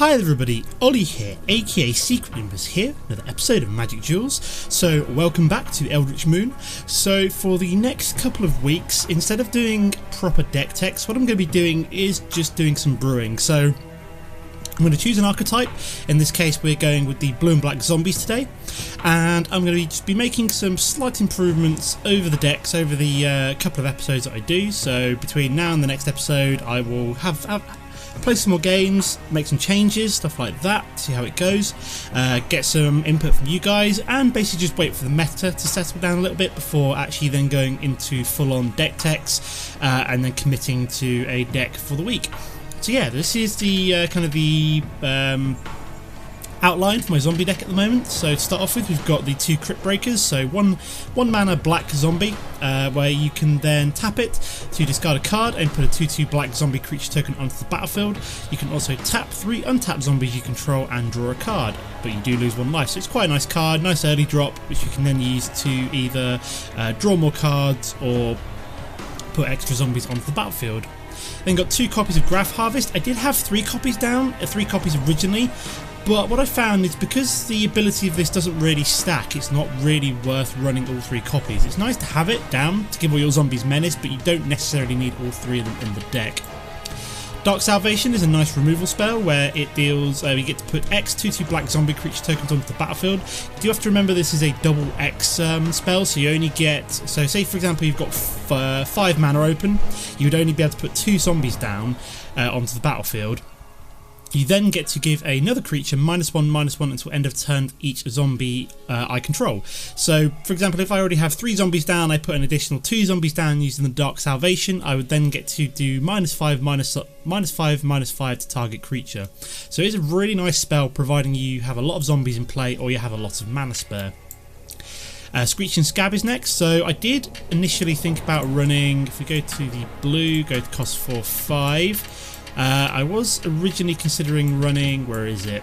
Hi everybody, Ollie here, aka Secret Numbers here, another episode of Magic Duels. So welcome back to Eldritch Moon. So for the next couple of weeks, instead of doing proper deck techs, what I'm going to be doing is just doing some brewing. So I'm going to choose an archetype. In this case we're going with the blue and black zombies today, and I'm going to just be making some slight improvements over the decks over the couple of episodes that I do. So between now and the next episode I will play some more games, make some changes, stuff like that, see how it goes, get some input from you guys, and basically just wait for the meta to settle down a little bit before actually then going into full-on deck techs and then committing to a deck for the week. So yeah, this is the kind of the outline for my zombie deck at the moment. So to start off with, we've got the two Cryptbreakers. So one mana black zombie, where you can then tap it to discard a card and put a 2/2 black zombie creature token onto the battlefield. You can also tap 3 untapped zombies you control and draw a card, but you do lose 1 life. So it's quite a nice card, nice early drop, which you can then use to either draw more cards or put extra zombies onto the battlefield. Then got 2 copies of Graf Harvest. I did have 3 copies down, 3 copies originally. But what I found is because the ability of this doesn't really stack, it's not really worth running all 3 copies. It's nice to have it down to give all your zombies menace, but you don't necessarily need all 3 of them in the deck. Dark Salvation is a nice removal spell where it deals, you get to put X 2/2 black zombie creature tokens onto the battlefield. You do have to remember this is a double X spell, so you only get, so say for example you've got 5 mana open, you would only be able to put 2 zombies down onto the battlefield. You then get to give another creature -1/-1 until end of turn each zombie I control. So, for example, if I already have 3 zombies down, I put an additional 2 zombies down using the Dark Salvation, I would then get to do -5/-5 to target creature. So it's a really nice spell, providing you have a lot of zombies in play or you have a lot of mana spare. Screeching Skaab is next. So I did initially think about running, if we go to the blue, go to cost 4/5. I was originally considering running, where is it?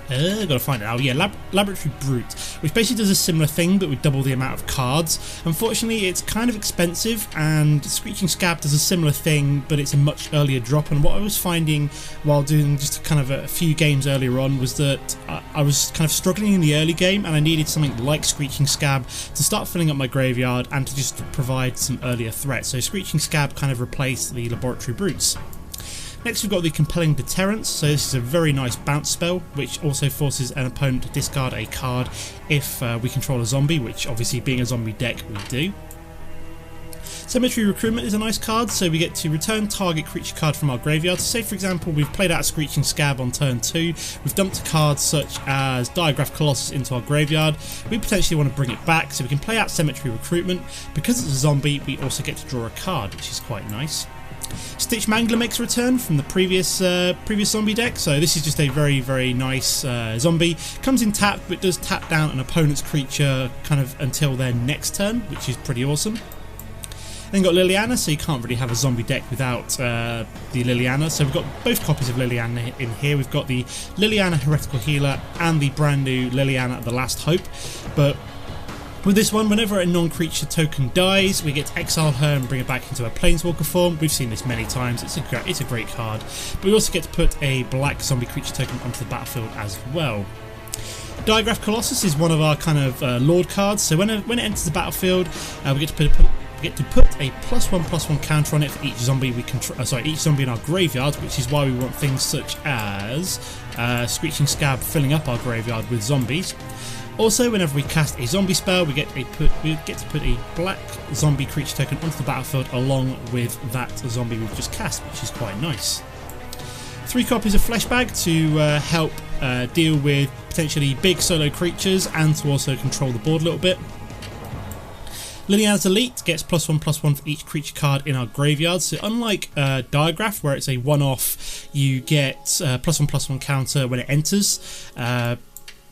Gotta find it out. Yeah, Laboratory Brute, which basically does a similar thing but with double the amount of cards. Unfortunately, it's kind of expensive, and Screeching Skaab does a similar thing, but it's a much earlier drop. And what I was finding while doing just kind of a few games earlier on was that I was kind of struggling in the early game, and I needed something like Screeching Skaab to start filling up my graveyard and to just provide some earlier threats. So Screeching Skaab kind of replaced the Laboratory Brutes. Next we've got the Compelling Deterrence. So this is a very nice bounce spell which also forces an opponent to discard a card if we control a zombie, which obviously being a zombie deck we do. Cemetery Recruitment is a nice card, so we get to return target creature card from our graveyard. So say for example we've played out a Screeching Skaab on turn 2, we've dumped a card such as Diregraf Colossus into our graveyard, we potentially want to bring it back, so we can play out Cemetery Recruitment. Because it's a zombie we also get to draw a card, which is quite nice. Stitched Mangler makes a return from the previous zombie deck, so this is just a very nice zombie. Comes in tapped, but does tap down an opponent's creature kind of until their next turn, which is pretty awesome. Then got Liliana, so you can't really have a zombie deck without the Liliana. So we've got both copies of Liliana in here. We've got the Liliana Heretical Healer and the brand new Liliana The Last Hope. But with this one, whenever a non-creature token dies, we get to exile her and bring it back into a Planeswalker form. We've seen this many times, it's a great card. But we also get to put a black zombie creature token onto the battlefield as well. Diregraf Colossus is one of our kind of Lord cards, so when it enters the battlefield, we get to put a +1/+1 counter on it for each zombie we control. Each zombie in our graveyard, which is why we want things such as Screeching Skaab filling up our graveyard with zombies. Also, whenever we cast a zombie spell, we get to put a black zombie creature token onto the battlefield along with that zombie we've just cast, which is quite nice. 3 copies of Fleshbag to help deal with potentially big solo creatures and to also control the board a little bit. Liliana's Elite gets +1/+1 for each creature card in our graveyard. So unlike Diregraf, where it's a one-off, you get +1/+1 counter when it enters.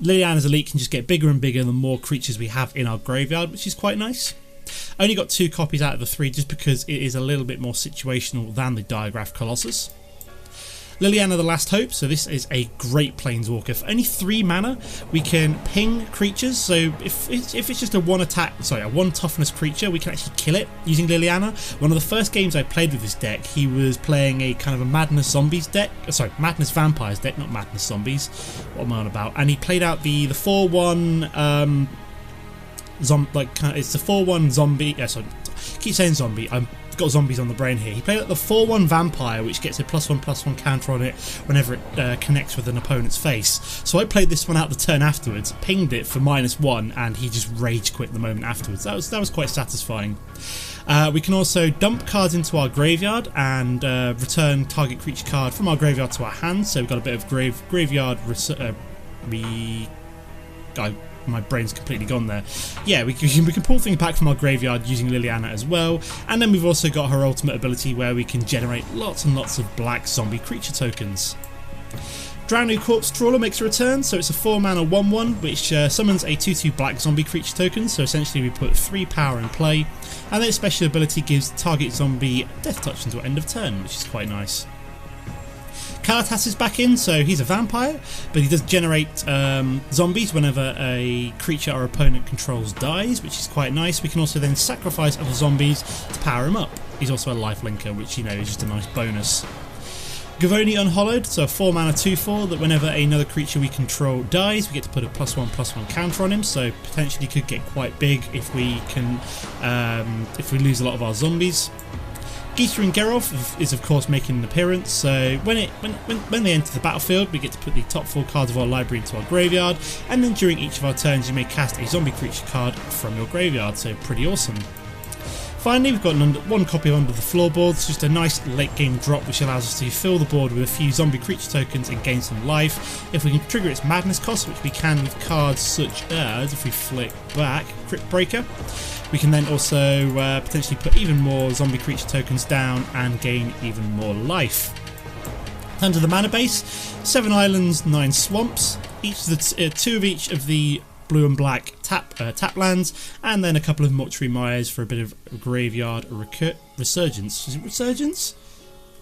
Liliana's Elite can just get bigger and bigger the more creatures we have in our graveyard, which is quite nice. I only got 2 copies out of the 3 just because it is a little bit more situational than the Diregraf Colossus. Liliana the Last Hope, so this is a great Planeswalker. For only 3 mana, we can ping creatures, so if it's just a 1 toughness creature, we can actually kill it using Liliana. One of the first games I played with this deck, he was playing a kind of a Madness Zombies deck, Madness Vampires deck, not Madness Zombies, what am I on about, and he played out the 4-1, it's the 4-1 zombie, keep saying zombie, I've got zombies on the brain here. He played like the 4-1 vampire, which gets a +1/+1 counter on it whenever it connects with an opponent's face. So I played this one out the turn afterwards, pinged it for -1, and he just rage quit the moment afterwards. That was quite satisfying. We can also dump cards into our graveyard and return target creature card from our graveyard to our hand. So we've got a bit of graveyard my brain's completely gone there. Yeah, we can pull things back from our graveyard using Liliana as well, and then we've also got her ultimate ability where we can generate lots and lots of black zombie creature tokens. Drowned Corpse Trawler makes a return, so it's a 4-mana 1/1 which summons a 2/2 black zombie creature token, so essentially we put 3 power in play, and then its special ability gives target zombie death touch until end of turn, which is quite nice. Kalitas is back in, so he's a vampire, but he does generate zombies whenever a creature our opponent controls dies, which is quite nice. We can also then sacrifice other zombies to power him up. He's also a lifelinker, which, you know, is just a nice bonus. Gavony Unhallowed, so a 4-mana 2/4 that whenever another creature we control dies, we get to put a +1/+1 counter on him, so potentially could get quite big if we lose a lot of our zombies. Gisa and Geralf is of course making an appearance, so when they enter the battlefield we get to put the top 4 cards of our library into our graveyard, and then during each of our turns you may cast a zombie creature card from your graveyard, so pretty awesome. Finally, we've got one copy of Under the Floorboards, just a nice late game drop which allows us to fill the board with a few zombie creature tokens and gain some life. If we can trigger its madness cost, which we can with cards such as, if we flick back, Cryptbreaker, we can then also potentially put even more zombie creature tokens down and gain even more life. Under the mana base, 7 islands, 9 swamps, each of the 2 of each of the blue and black tap lands, and then a couple of Mortuary Mires for a bit of graveyard resurgence. Is it resurgence?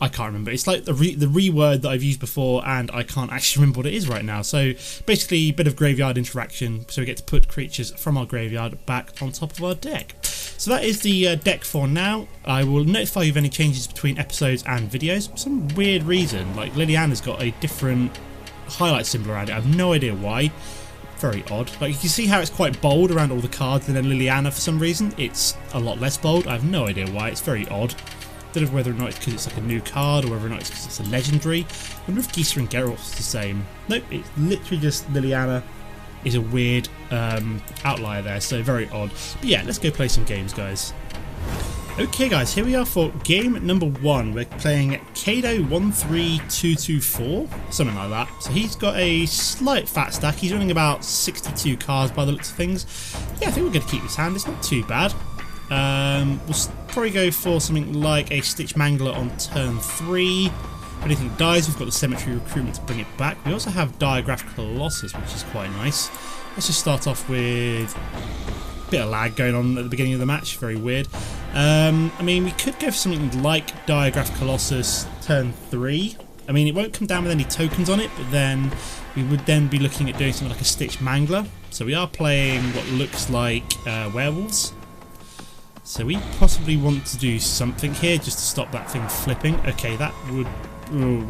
I can't remember. It's like the reword that I've used before, and I can't actually remember what it is right now. So basically, a bit of graveyard interaction, so we get to put creatures from our graveyard back on top of our deck. So that is the deck for now. I will notify you of any changes between episodes and videos. For some weird reason, like Liliana's got a different highlight symbol around it. I have no idea why. Very odd. Like, you can see how it's quite bold around all the cards, and then Liliana for some reason it's a lot less bold. I have no idea why. It's very odd. Don't know whether or not it's because it's like a new card, or whether or not it's because it's a legendary. I wonder if Gisa and Geralf's the same. Nope, it's literally just Liliana is a weird outlier there, so very odd. But yeah, let's go play some games, guys. Okay guys, here we are for game number 1. We're playing Kado13224, something like that. So he's got a slight fat stack. He's running about 62 cards by the looks of things. Yeah, I think we're going to keep his hand. It's not too bad. We'll probably go for something like a Stitched Mangler on turn 3. If anything dies, we've got the Cemetery Recruitment to bring it back. We also have Diregraf Colossus, which is quite nice. Let's just start off with a bit of lag going on at the beginning of the match. Very weird. I mean, we could go for something like Diregraf Colossus turn 3. I mean, it won't come down with any tokens on it, but then we would then be looking at doing something like a Stitched Mangler. So we are playing what looks like werewolves. So we possibly want to do something here just to stop that thing flipping. Okay, that would...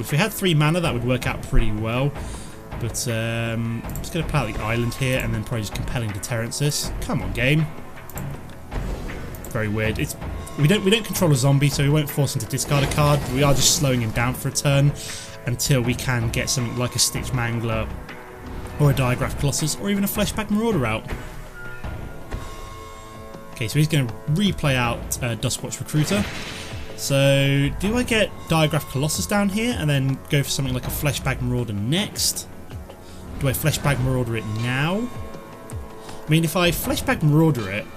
if we had 3 mana, that would work out pretty well. But I'm just going to play out the island here and then probably just Compelling Deterrence this. Come on, game. Very weird. We don't control a zombie, so we won't force him to discard a card. But we are just slowing him down for a turn until we can get something like a Stitched Mangler or a Diregraf Colossus or even a Fleshbag Marauder out. Okay, so he's going to replay out Duskwatch Recruiter. So, do I get Diregraf Colossus down here and then go for something like a Fleshbag Marauder next? Do I Fleshbag Marauder it now? I mean, if I Fleshbag Marauder it...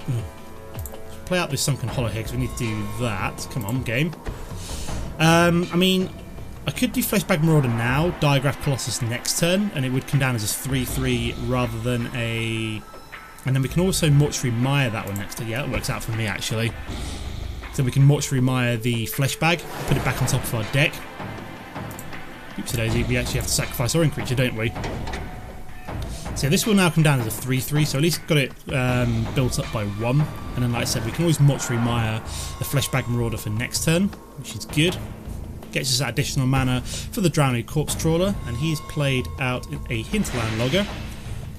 play out this Sunken Hollow here because we need to do that. Come on, game. I mean, I could do Fleshbag Marauder now, Diregraf Colossus next turn, and it would come down as a 3/3 rather than a... And then we can also Mortuary Mire that one next turn. Yeah, that works out for me, actually. So we can Mortuary Mire the Fleshbag, put it back on top of our deck. Oopsie daisy, we actually have to sacrifice our own creature, don't we? So this will now come down as a 3-3, so at least got it built up by 1. And then, like I said, we can always Mortuary Mire the Fleshbag Marauder for next turn, which is good. Gets us that additional mana for the Drowned Corpse Trawler, and he's played out a Hinterland Logger.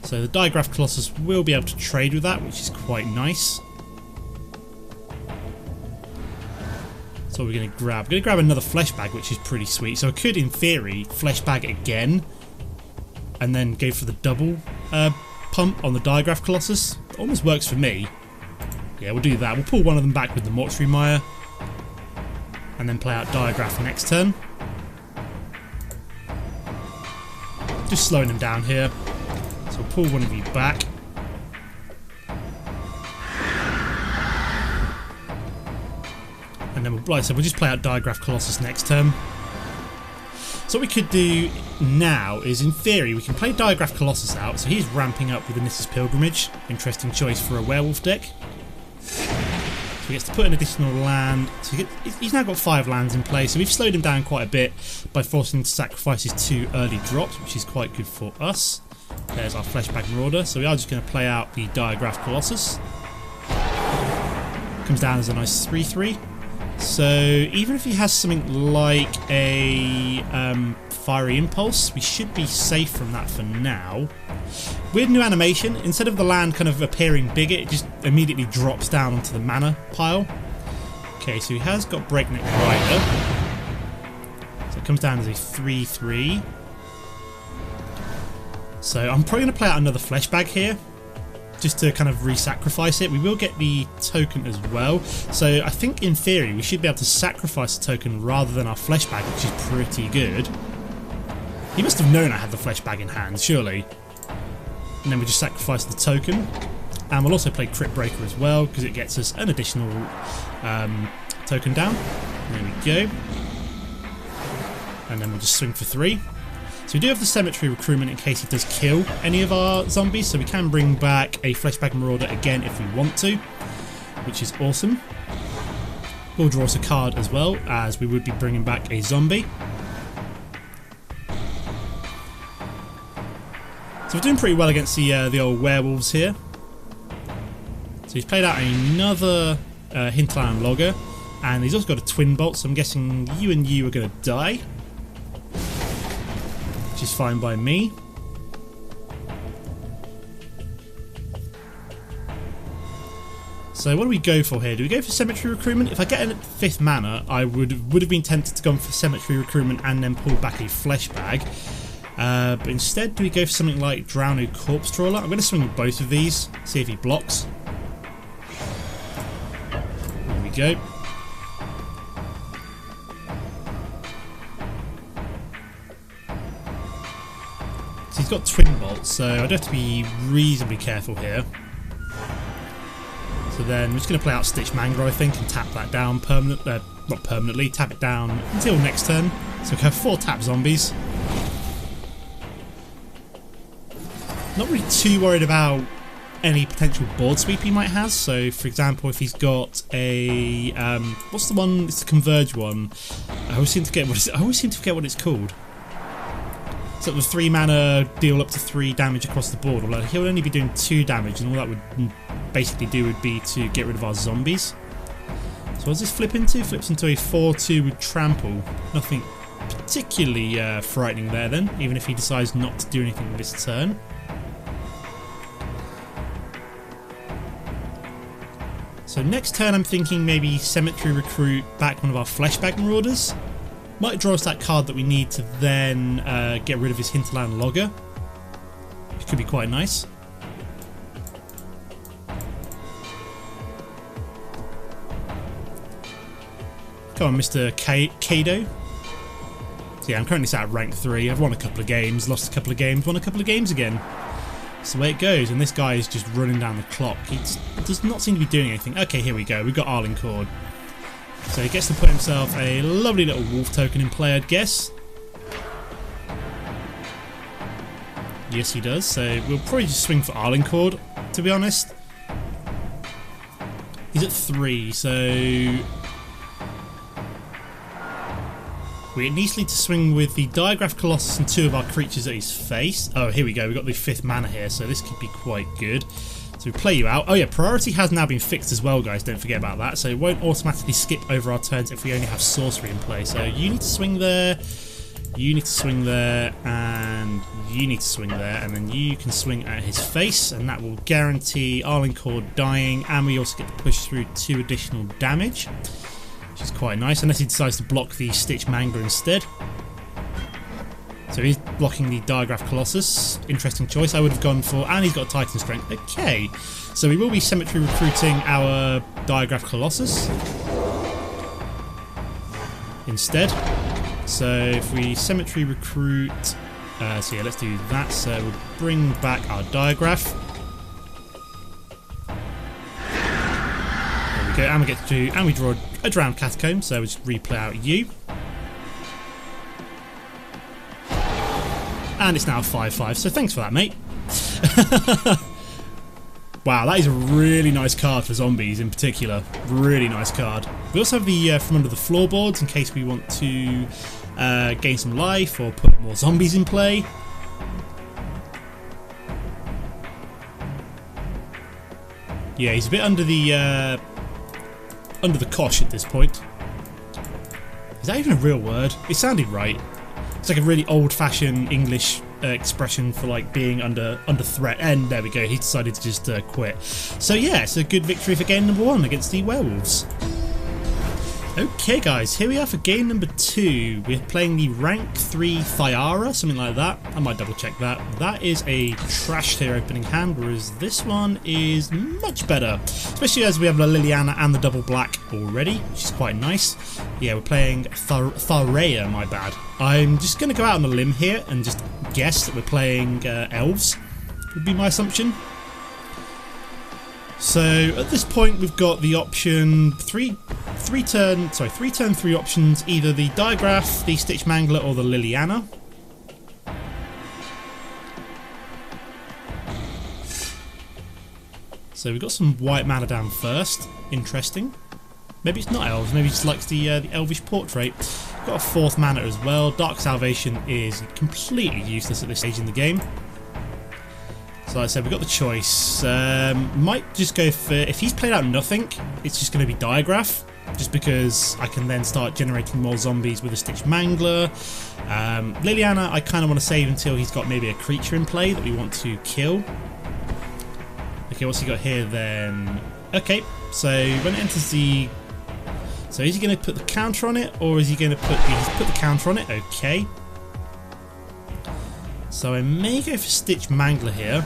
So the Diregraf Colossus will be able to trade with that, which is quite nice. So we're going to grab. We're going to grab another Fleshbag, which is pretty sweet. So I could, in theory, Fleshbag again, and then go for the double pump on the Diregraf Colossus. It almost works for me. Yeah, we'll do that. We'll pull one of them back with the Mortuary Mire, and then play out Diregraf next turn. Just slowing them down here. So we'll pull one of you back. And then, like I said, we'll just play out Diregraf Colossus next turn. So what we could do now is, in theory, we can play Diregraf Colossus out. So he's ramping up with the Nissa's Pilgrimage. Interesting choice for a werewolf deck. So he gets to put an additional land. So he's now got 5 lands in play. So we've slowed him down quite a bit by forcing him to sacrifice his 2 early drops, which is quite good for us. There's our Fleshbag Marauder. So we are just going to play out the Diregraf Colossus. Comes down as a nice 3-3. So even if he has something like a Fiery Impulse, we should be safe from that for now. Weird new animation. Instead of the land kind of appearing bigger, it just immediately drops down onto the mana pile. Okay, so he has got Breakneck Rider. So it comes down as a 3-3. So I'm probably going to play out another Fleshbag here, just to kind of re-sacrifice it. We will get the token as well. So I think in theory we should be able to sacrifice the token rather than our Fleshbag, which is pretty good. He must have known I had the Fleshbag in hand, surely. And then we just sacrifice the token. And we'll also play Cryptbreaker as well, because it gets us an additional token down. There we go. And then we'll just swing for 3. So we do have the Cemetery Recruitment in case he does kill any of our zombies, so we can bring back a Fleshbag Marauder again if we want to, which is awesome. We'll draw us a card as well, as we would be bringing back a zombie. So we're doing pretty well against the old werewolves here. So he's played out another Hinterland Logger, and he's also got a Twin Bolt, so I'm guessing you and you are going to die, which is fine by me. So what do we go for here? Do we go for Cemetery Recruitment? If I get a 5th mana, I would have been tempted to go for Cemetery Recruitment and then pull back a Fleshbag. But instead, do we go for something like Drowned Corpse Trawler? I'm going to swing with both of these, see if he blocks. There we go. So he's got Twin Bolts, so I'd have to be reasonably careful here. So then we're just going to play out Stitched Mangler, I think, and tap that down not permanently, tap it down until next turn. So we have 4 tap zombies. Not really too worried about any potential board sweep he might have. So, for example, if he's got a what's the one? It's the Converge one. I always seem to forget what it's called. So the 3 mana deal up to 3 damage across the board. Although he'll only be doing 2 damage, and all that would basically do would be to get rid of our zombies. So what does this flip into? Flips into a 4-2 with Trample. Nothing particularly frightening there then, even if he decides not to do anything this turn. So next turn I'm thinking maybe Cemetery Recruit back one of our Fleshbag Marauders. Might draw us that card that we need to then get rid of his Hinterland Logger, which could be quite nice. Come on, Mr. Kado. So yeah, I'm currently sat at rank 3. I've won a couple of games, lost a couple of games, won a couple of games again. That's the way it goes, and this guy is just running down the clock. He does not seem to be doing anything. Okay, here we go. We've got Arlen Cord. So he gets to put himself a lovely little wolf token in play, I'd guess. Yes, he does. So we'll probably just swing for Arlen Cord, to be honest. He's at 3, so We needs to swing with the Diregraf Colossus and 2 of our creatures at his face. Oh, here we go. We've got the 5th mana here, so this could be quite good. So we play you out. Oh yeah, priority has now been fixed as well, guys. Don't forget about that. So it won't automatically skip over our turns if we only have sorcery in play. So you need to swing there, you need to swing there, and you need to swing there, and then you can swing at his face, and that will guarantee Arlencore dying, and we also get to push through 2 additional damage, which is quite nice, unless he decides to block the Stitched Mangler instead. So he's blocking the Diregraf Colossus. Interesting choice. I would have gone for... And he's got Titan Strength. Okay. So we will be Cemetery Recruiting our Diregraf Colossus instead. So if we Cemetery Recruit... so yeah, let's do that. So we'll bring back our Diregraf. There we go. And we get to... And we draw a Drowned Catacomb. So we'll just replay out you. And it's now 5-5, so thanks for that, mate. Wow, that is a really nice card for zombies in particular. Really nice card. We also have the From Under the Floorboards in case we want to gain some life or put more zombies in play. Yeah, he's a bit under the cosh at this point. Is that even a real word? It sounded right. It's like a really old-fashioned English expression for like being under threat. And there we go. He decided to just quit. So yeah, it's a good victory for game number 1 against the werewolves. Okay, guys, here we are for game number 2. We're playing the rank 3 Thyara, something like that. I might double check that. That is a trash tier opening hand, whereas this one is much better. Especially as we have the Liliana and the double black already, which is quite nice. Yeah, we're playing Thyara, my bad. I'm just going to go out on a limb here and just guess that we're playing elves, would be my assumption. So at this point we've got the option three turn 3 options, either the Diregraf, the Stitched Mangler, or the Liliana. So we've got some white mana down first. Interesting. Maybe it's not elves, maybe he just likes the elvish portrait. We've got a 4th mana as well. Dark Salvation is completely useless at this stage in the game. So like I said, we've got the choice. Might just go for... If he's played out nothing, it's just going to be Diregraf. Just because I can then start generating more zombies with a Stitched Mangler. Liliana, I kind of want to save until he's got maybe a creature in play that we want to kill. Okay, what's he got here then? Okay, so when it enters the... So is he going to put the counter on it, or is he going to put... He's put the counter on it, okay. So I may go for Stitched Mangler here.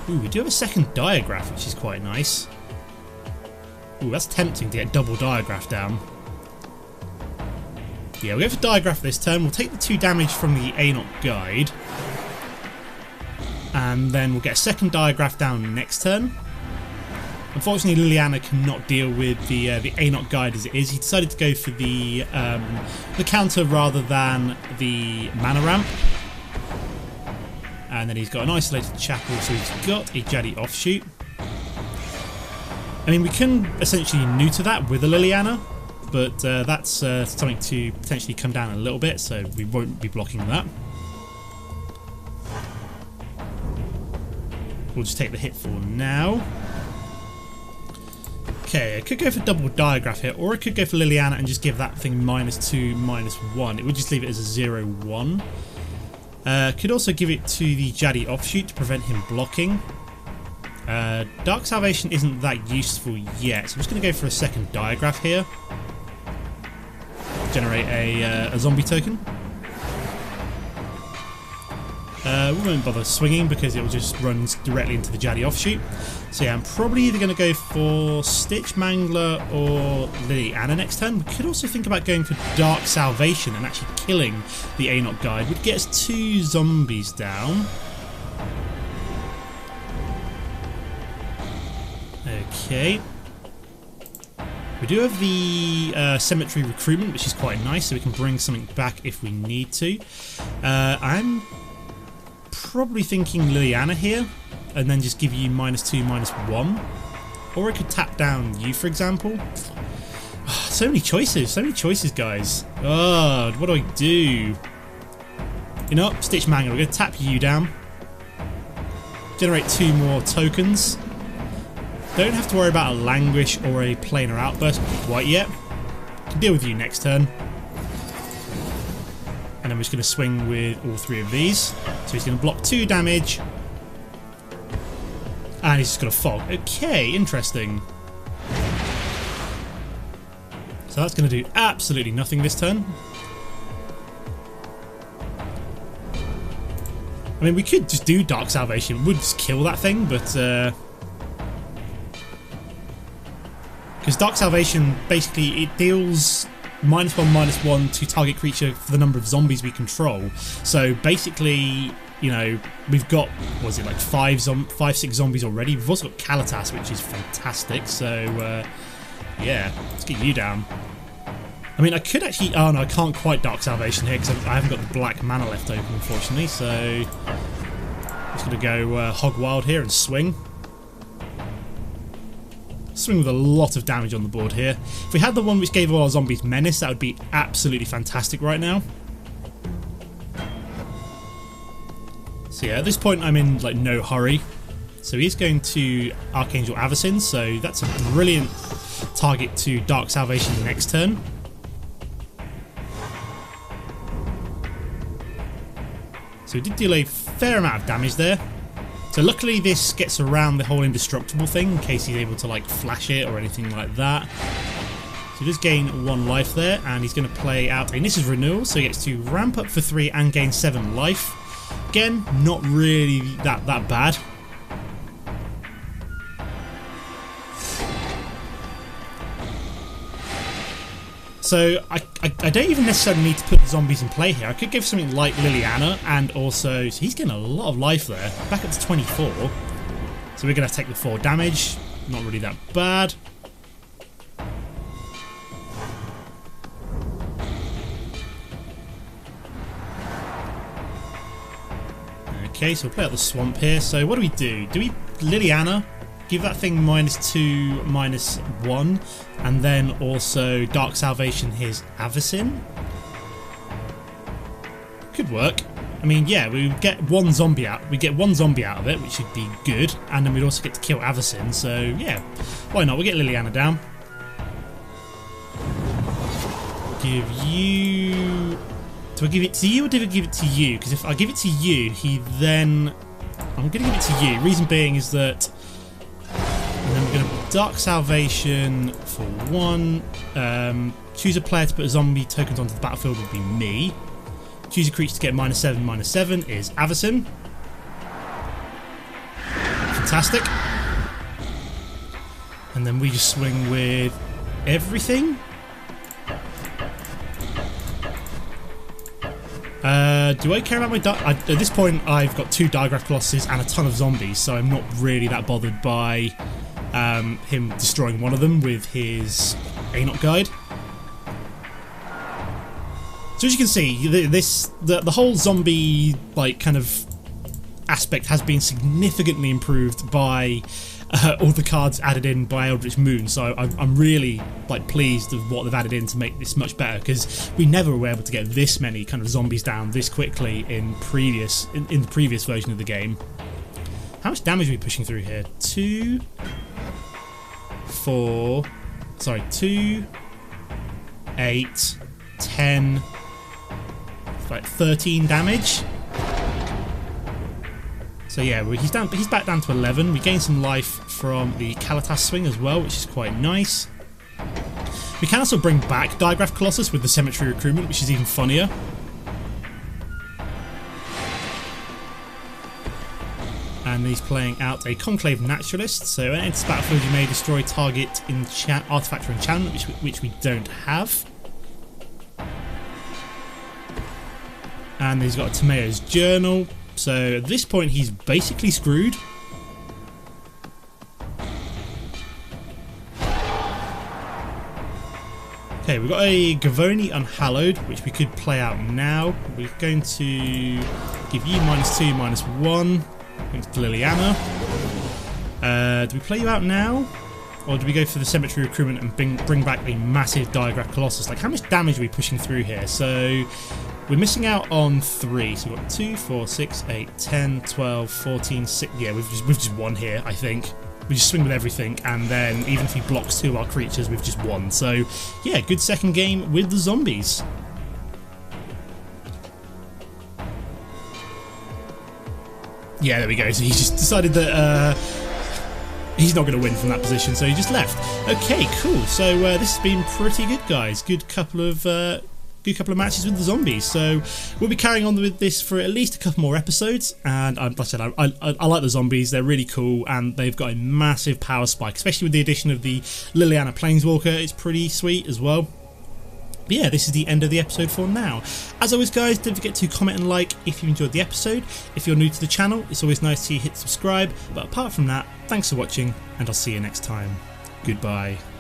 Ooh, we do have a second Diregraf, which is quite nice. Ooh, that's tempting to get double Diregraf down. Yeah, we'll go for Diregraf this turn. We'll take the 2 damage from the Anok Guide. And then we'll get a second Diregraf down next turn. Unfortunately, Liliana cannot deal with the Anok Guide as it is. He decided to go for the counter rather than the mana ramp. And then he's got an Isolated Chapel, so he's got a Jaddy Offshoot. I mean, we can essentially neuter that with a Liliana, but that's something to potentially come down a little bit, so we won't be blocking that. We'll just take the hit for now. Okay, I could go for double Diregraf here, or I could go for Liliana and just give that thing -2, -1. It would just leave it as a 0-1. Could also give it to the Jaddy Offshoot to prevent him blocking. Dark Salvation isn't that useful yet, so I'm just going to go for a second Diregraf here. Generate a zombie token. We won't bother swinging because it will just run directly into the Jaddy Offshoot. So yeah, I'm probably either going to go for Stitched Mangler or Liliana next turn. We could also think about going for Dark Salvation and actually killing the Anok Guide, which gets 2 zombies down. Okay. We do have the Cemetery Recruitment, which is quite nice, so we can bring something back if we need to. I'm probably thinking Liliana here, and then just give you -2, -1. Or I could tap down you, for example. So many choices, guys. God, what do I do? You know what? Stitched Mangler, we're going to tap you down. Generate 2 more tokens. Don't have to worry about a Languish or a Planar Outburst quite yet. Can deal with you next turn. And then we're just going to swing with all 3 of these. So he's going to block 2 damage. And he's just got a fog. Okay, interesting. So that's going to do absolutely nothing this turn. I mean, we could just do Dark Salvation. It would just kill that thing, but... because Dark Salvation, basically, it deals -1/-1 to target creature for the number of zombies we control. So basically, you know, we've got, what is it, like 5, 6 zombies already. We've also got Kalitas, which is fantastic. So, yeah, let's get you down. I mean, I could actually... Oh, no, I can't quite Dark Salvation here because I haven't got the black mana left open, unfortunately. So, I'm just going to go Hog Wild here and swing. Swing with a lot of damage on the board here. If we had the one which gave all our zombies Menace, that would be absolutely fantastic right now. So yeah, at this point I'm in like no hurry. So he's going to Archangel Avacyn, so that's a brilliant target to Dark Salvation the next turn. So we did deal a fair amount of damage there. So luckily this gets around the whole indestructible thing in case he's able to like flash it or anything like that. So he does gain 1 life there, and he's going to play out a This is Renewal, so he gets to ramp up for 3 and gain 7 life. Again, not really that bad. So I don't even necessarily need to put the zombies in play here. I could give something like Liliana, and also so he's getting a lot of life there, back up to 24. So we're going to take the 4 damage. Not really that bad. Okay, so we'll play out the swamp here. So what do we do? Do we Liliana? Give that thing -2, -1, and then also Dark Salvation his Avacyn. Could work. I mean, yeah, we would get 1 zombie out. We get 1 zombie out of it, which should be good, and then we'd also get to kill Avacyn. So yeah, why not? We'll get Liliana down. Give you. Do I give it to you or do I give it to you? Because if I give it to you, he then. I'm going to give it to you. Reason being is that. And then we're going to Dark Salvation for 1. Choose a player to put a zombie tokens onto the battlefield would be me. Choose a creature to get -7, -7 is Avacyn. Fantastic. And then we just swing with everything. Do I care about my... at this point, I've got 2 Diregraf Colossuses and a ton of zombies, so I'm not really that bothered by him destroying one of them with his Anot Guide. So as you can see, the whole zombie like kind of aspect has been significantly improved by all the cards added in by Eldritch Moon. So I'm really like pleased with what they've added in to make this much better, because we never were able to get this many kind of zombies down this quickly in the previous version of the game. How much damage are we pushing through here? 2, 4, sorry, 2, 8, 10, like 13 damage. So yeah, he's back down to 11. We gain some life from the Kalitas swing as well, which is quite nice. We can also bring back Diregraf Colossus with the Cemetery Recruitment, which is even funnier. And he's playing out a Conclave Naturalist. So when it enters battlefield, you may destroy target artifact or enchantment, which we don't have. And he's got a Tomato's Journal. So at this point, he's basically screwed. Okay, we've got a Gavony Unhallowed, which we could play out now. We're going to give you -2, -1 against Liliana. Do we play you out now? Or do we go for the Cemetery Recruitment and bring back a massive Diregraf Colossus? Like, how much damage are we pushing through here? So we're missing out on 3. So we've got 2, 4, 6, 8, 10, 12, 14, 6. Yeah, we've just won here, I think. We just swing with everything, and then even if he blocks 2 of our creatures, we've just won. So yeah, good second game with the zombies. Yeah, there we go. So he just decided that he's not going to win from that position, so he just left. Okay, cool. So this has been pretty good, guys. Good couple of matches with the zombies. So we'll be carrying on with this for at least a couple more episodes. And like I said, I like the zombies. They're really cool, and they've got a massive power spike, especially with the addition of the Liliana Planeswalker. It's pretty sweet as well. But yeah, this is the end of the episode for now. As always, guys, don't forget to comment and like if you enjoyed the episode. If you're new to the channel, it's always nice to see you hit subscribe. But apart from that, thanks for watching, and I'll see you next time. Goodbye.